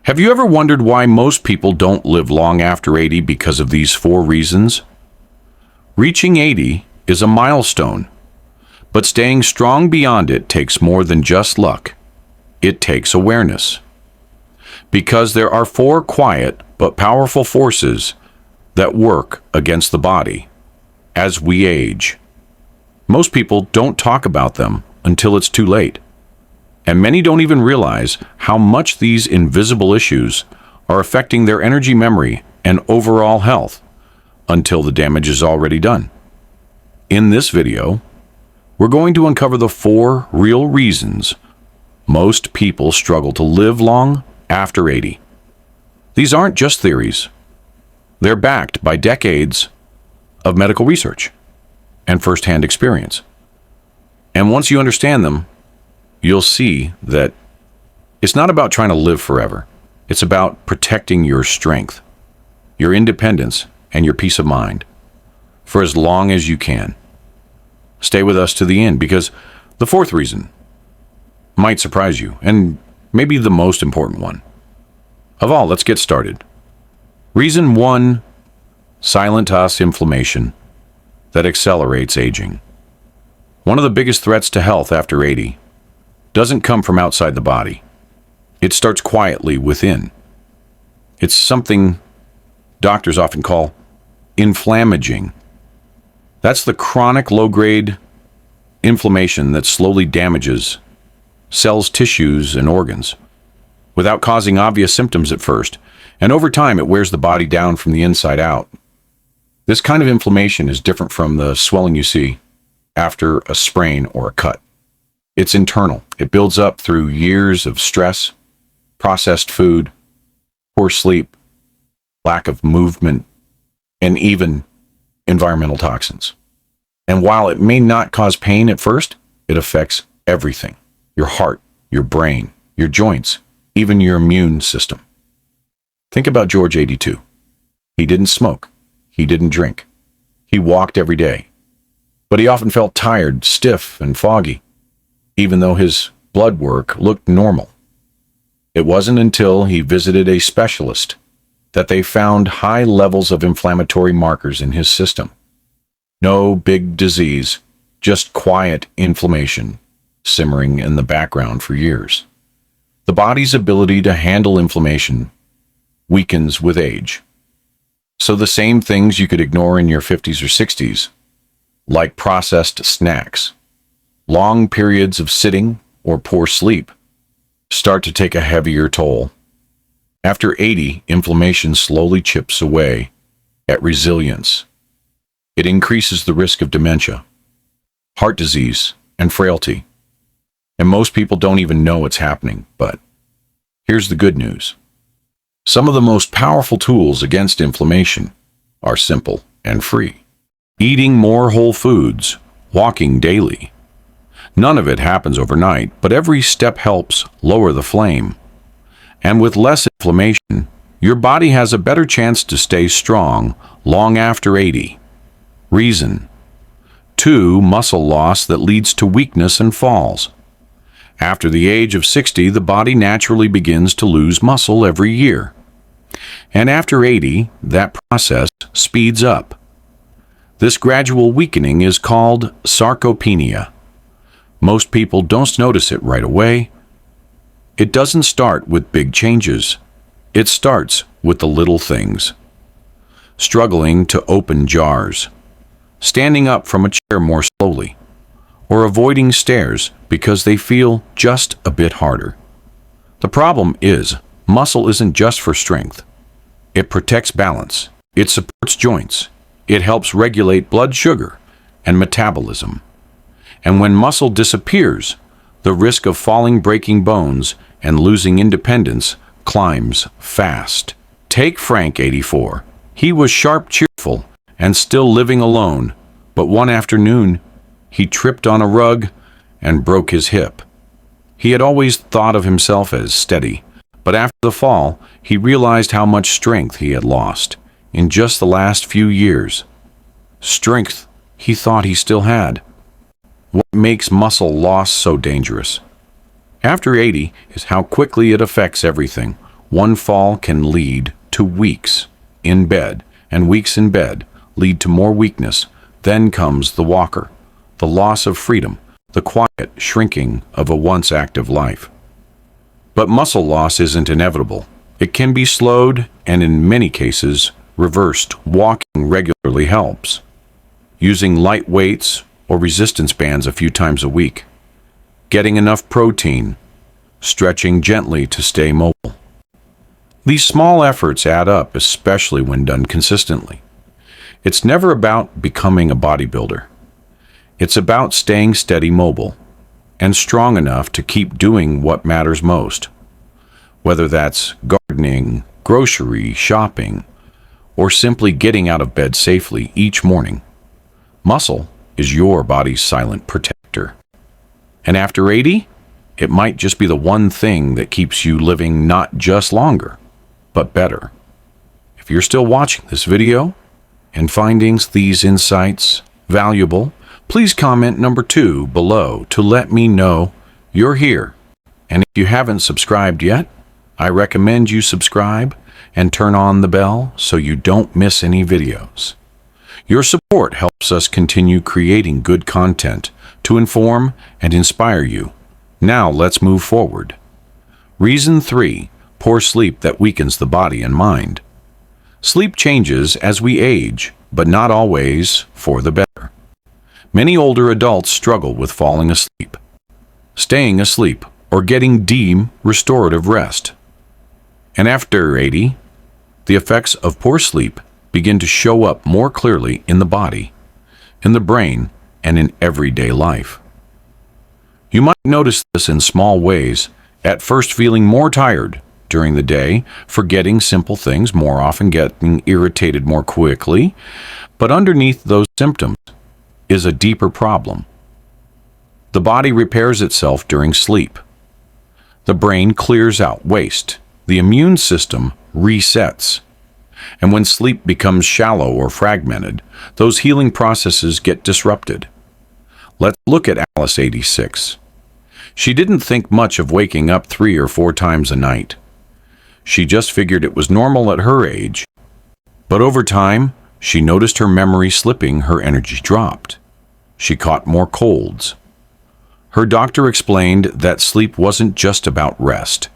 Have you ever wondered why most people don't live long after 80 because of these 4 reasons? Reaching 80 is a milestone, but staying strong beyond it takes more than just luck. It takes awareness. Because there are 4 quiet but powerful forces that work against the body as we age. Most people don't talk about them until it's too late. And many don't even realize how much these invisible issues are affecting their energy, memory, and overall health until the damage is already done. In this video, we're going to uncover the 4 real reasons most people struggle to live long after 80. These aren't just theories. They're backed by decades of medical research and firsthand experience. And once you understand them, you'll see that it's not about trying to live forever. It's about protecting your strength, your independence, and your peace of mind for as long as you can. Stay with us to the end, because the 4th reason might surprise you, and maybe the most important one of all. Let's get started. Reason 1, silent us inflammation that accelerates aging. One of the biggest threats to health after 80 doesn't come from outside the body. It starts quietly within. It's something doctors often call inflammaging. That's the chronic low-grade inflammation that slowly damages cells, tissues, and organs without causing obvious symptoms at first, and over time it wears the body down from the inside out. This kind of inflammation is different from the swelling you see after a sprain or a cut. It's internal. It builds up through years of stress, processed food, poor sleep, lack of movement, and even environmental toxins. And while it may not cause pain at first, it affects everything: your heart, your brain, your joints, even your immune system. Think about George, 82. He didn't smoke. He didn't drink. He walked every day. But he often felt tired, stiff, and foggy, even though his blood work looked normal. It wasn't until he visited a specialist that they found high levels of inflammatory markers in his system. No big disease, just quiet inflammation simmering in the background for years. The body's ability to handle inflammation weakens with age. So the same things you could ignore in your 50s or 60s, like processed snacks, long periods of sitting, or poor sleep, start to take a heavier toll. After 80, inflammation slowly chips away at resilience. It increases the risk of dementia, heart disease, and frailty. And most people don't even know it's happening, but here's the good news. Some of the most powerful tools against inflammation are simple and free. Eating more whole foods, walking daily. None of it happens overnight, but every step helps lower the flame. And with less inflammation, your body has a better chance to stay strong long after 80. Reason 2, muscle loss that leads to weakness and falls. After the age of 60, the body naturally begins to lose muscle every year. And after 80, that process speeds up. This gradual weakening is called sarcopenia. Most people don't notice it right away. It doesn't start with big changes. It starts with the little things. Struggling to open jars, standing up from a chair more slowly, or avoiding stairs because they feel just a bit harder. The problem is, muscle isn't just for strength. It protects balance. It supports joints. It helps regulate blood sugar and metabolism. And when muscle disappears, the risk of falling, breaking bones, and losing independence climbs fast. Take Frank, 84. He was sharp, cheerful, and still living alone, but one afternoon, he tripped on a rug and broke his hip. He had always thought of himself as steady, but after the fall, he realized how much strength he had lost in just the last few years. Strength he thought he still had. What makes muscle loss so dangerous? After 80 is how quickly it affects everything: one fall can lead to weeks in bed, and weeks in bed lead to more weakness. Then comes the walker, the loss of freedom, the quiet shrinking of a once active life. But muscle loss isn't inevitable. It can be slowed and in many cases reversed. Walking regularly helps. Using light weights or resistance bands a few times a week. Getting enough protein. Stretching gently to stay mobile. These small efforts add up, especially when done consistently. It's never about becoming a bodybuilder. It's about staying steady mobile and strong enough to keep doing what matters most. Whether that's gardening, grocery, shopping, or simply getting out of bed safely each morning. Muscle is your body's silent protector. And after 80, it might just be the one thing that keeps you living not just longer, but better. If you're still watching this video and finding these insights valuable, please comment number 2 below to let me know you're here. And if you haven't subscribed yet, I recommend you subscribe and turn on the bell so you don't miss any videos. Your support helps us continue creating good content to inform and inspire you. Now let's move forward. Reason 3, poor sleep that weakens the body and mind. Sleep changes as we age, but not always for the better. Many older adults struggle with falling asleep, staying asleep, or getting deep restorative rest. And after 80, the effects of poor sleep begin to show up more clearly in the body, in the brain, and in everyday life. You might notice this in small ways, at first feeling more tired during the day, forgetting simple things more often, getting irritated more quickly, but underneath those symptoms is a deeper problem. The body repairs itself during sleep. The brain clears out waste. The immune system resets. And when sleep becomes shallow or fragmented, those healing processes get disrupted. Let's look at Alice, 86. She didn't think much of waking up 3 or 4 times a night. She just figured it was normal at her age. But over time, she noticed her memory slipping, her energy dropped. She caught more colds. Her doctor explained that sleep wasn't just about rest.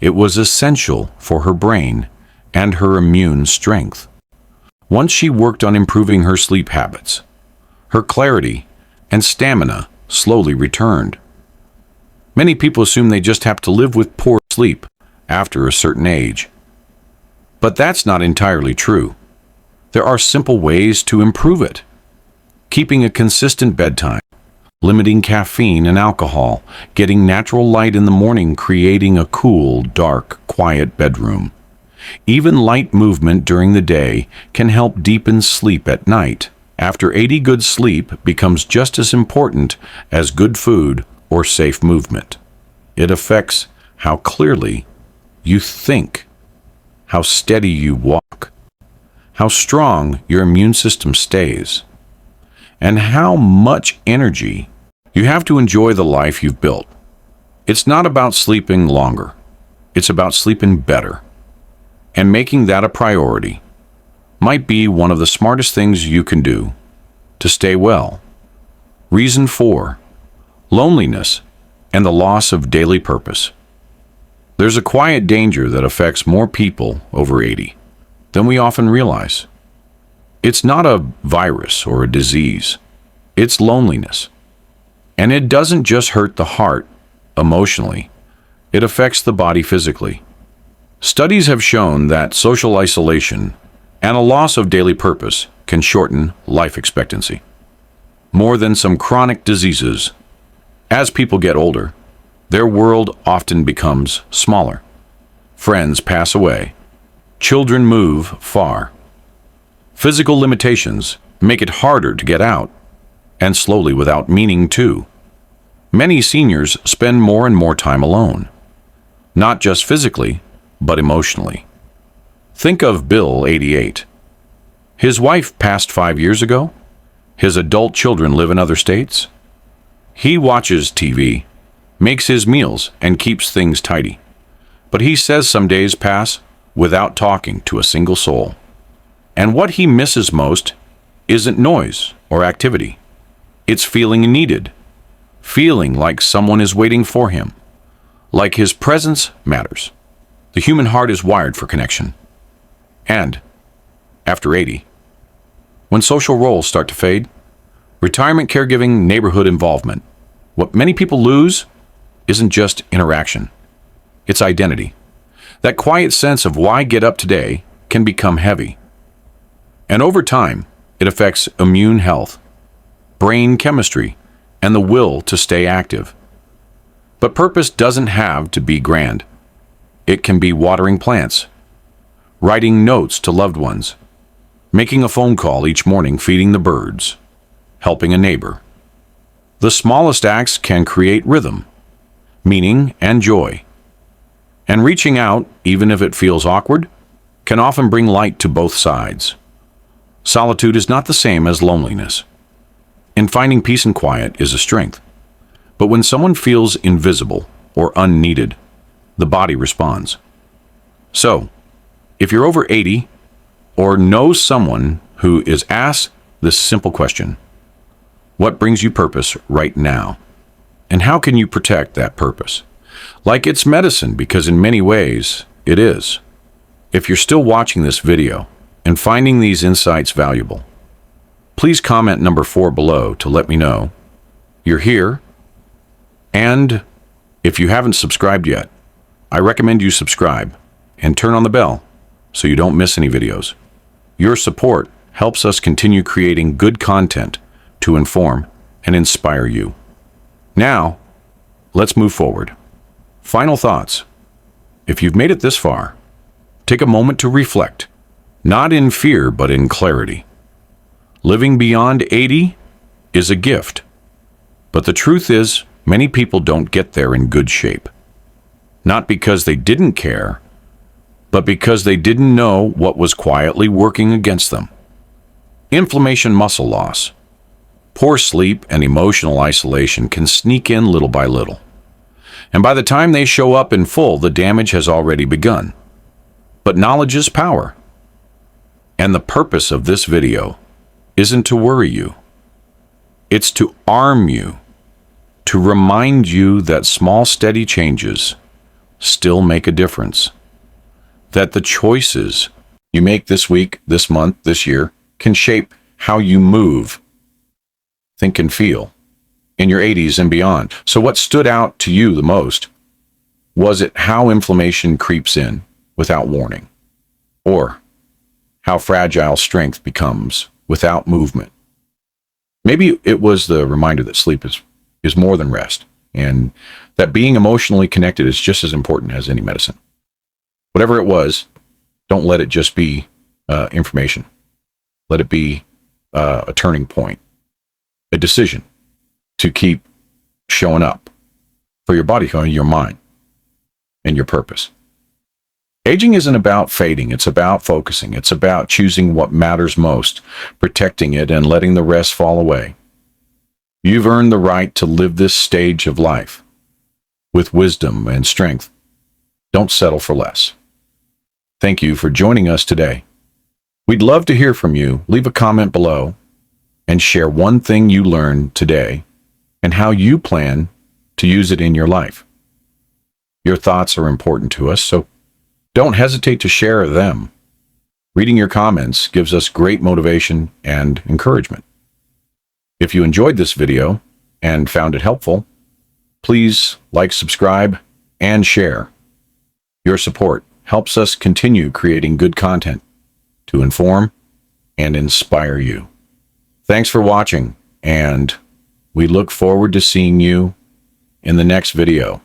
It was essential for her brain and her immune strength. Once she worked on improving her sleep habits, her clarity and stamina slowly returned. Many people assume they just have to live with poor sleep after a certain age. But that's not entirely true. There are simple ways to improve it. Keeping a consistent bedtime, limiting caffeine and alcohol, getting natural light in the morning, creating a cool, dark, quiet bedroom. Even light movement during the day can help deepen sleep at night. After 80, good sleep becomes just as important as good food or safe movement. It affects how clearly you think, how steady you walk, how strong your immune system stays, and how much energy you have to enjoy the life you've built. It's not about sleeping longer. It's about sleeping better. And making that a priority might be one of the smartest things you can do to stay well. Reason 4, loneliness and the loss of daily purpose. There's a quiet danger that affects more people over 80 than we often realize. It's not a virus or a disease. It's loneliness. And it doesn't just hurt the heart emotionally. It affects the body physically. Studies have shown that social isolation and a loss of daily purpose can shorten life expectancy more than some chronic diseases. As people get older, their world often becomes smaller. Friends pass away. Children move far. Physical limitations make it harder to get out, and slowly without meaning too. Many seniors spend more and more time alone, not just physically, but emotionally. Think of Bill, 88. His wife passed 5 years ago. His adult children live in other states. He watches TV, makes his meals, and keeps things tidy. But he says some days pass without talking to a single soul. And what he misses most isn't noise or activity. It's feeling needed, feeling like someone is waiting for him, like his presence matters. The human heart is wired for connection. And after 80, when social roles start to fade, retirement, caregiving, neighborhood involvement, what many people lose isn't just interaction, it's identity. That quiet sense of why get up today can become heavy. And over time, it affects immune health, brain chemistry, and the will to stay active. But purpose doesn't have to be grand. It can be watering plants, writing notes to loved ones, making a phone call each morning, feeding the birds, helping a neighbor. The smallest acts can create rhythm, meaning, and joy. And reaching out, even if it feels awkward, can often bring light to both sides. Solitude is not the same as loneliness. And finding peace and quiet is a strength. But when someone feels invisible or unneeded, the body responds. So, if you're over 80 or know someone who is asked this simple question, what brings you purpose right now? And how can you protect that purpose? Like it's medicine, because in many ways it is. If you're still watching this video and finding these insights valuable, please comment number 4 below to let me know you're here. And if you haven't subscribed yet, I recommend you subscribe and turn on the bell so you don't miss any videos. Your support helps us continue creating good content to inform and inspire you. Now, let's move forward. Final thoughts. If you've made it this far, take a moment to reflect, not in fear, but in clarity. Living beyond 80 is a gift, but the truth is, many people don't get there in good shape. Not because they didn't care, but because they didn't know what was quietly working against them. Inflammation, muscle loss, poor sleep, and emotional isolation can sneak in little by little. And by the time they show up in full, the damage has already begun. But knowledge is power. And the purpose of this video isn't to worry you. It's to arm you, to remind you that small, steady changes still make a difference. That the choices you make this week, this month, this year can shape how you move, think, and feel in your 80s and beyond. So what stood out to you the most? Was it how inflammation creeps in without warning? Or how fragile strength becomes without movement? Maybe it was the reminder that sleep is more than rest, and that being emotionally connected is just as important as any medicine. Whatever it was, don't let it just be information. Let it be a turning point, a decision to keep showing up for your body, your mind, and your purpose. Aging isn't about fading. It's about focusing. It's about choosing what matters most, protecting it, and letting the rest fall away. You've earned the right to live this stage of life with wisdom and strength. Don't settle for less. Thank you for joining us today. We'd love to hear from you. Leave a comment below and share one thing you learned today and how you plan to use it in your life. Your thoughts are important to us, so don't hesitate to share them. Reading your comments gives us great motivation and encouragement. If you enjoyed this video and found it helpful, please like, subscribe, and share. Your support helps us continue creating good content to inform and inspire you. Thanks for watching, and we look forward to seeing you in the next video.